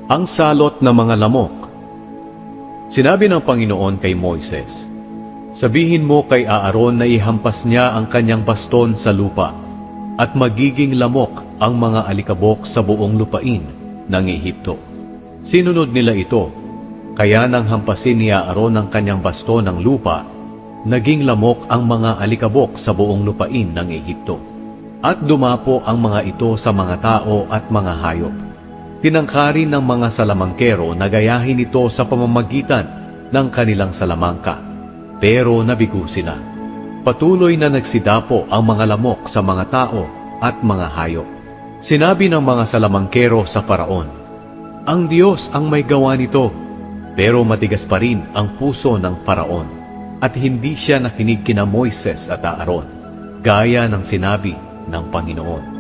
Ang salot ng mga lamok. Sinabi ng Panginoon kay Moises, "Sabihin mo kay Aaron na ihampas niya ang kanyang baston sa lupa, at magiging lamok ang mga alikabok sa buong lupain ng Ehipto." Sinunod nila ito, kaya nang hampasin ni Aaron ang kanyang baston ng lupa, naging lamok ang mga alikabok sa buong lupain ng Ehipto. At dumapo ang mga ito sa mga tao at mga hayop. Tinangkarin ng mga salamangkero na gayahin ito sa pamamagitan ng kanilang salamangka, pero nabigo sila. Patuloy na nagsidapo ang mga lamok sa mga tao at mga hayop. Sinabi ng mga salamangkero sa Paraon, "Ang Diyos ang may gawa nito," pero matigas pa rin ang puso ng Paraon, at hindi siya nakinig kina Moises at Aaron, gaya ng sinabi ng Panginoon.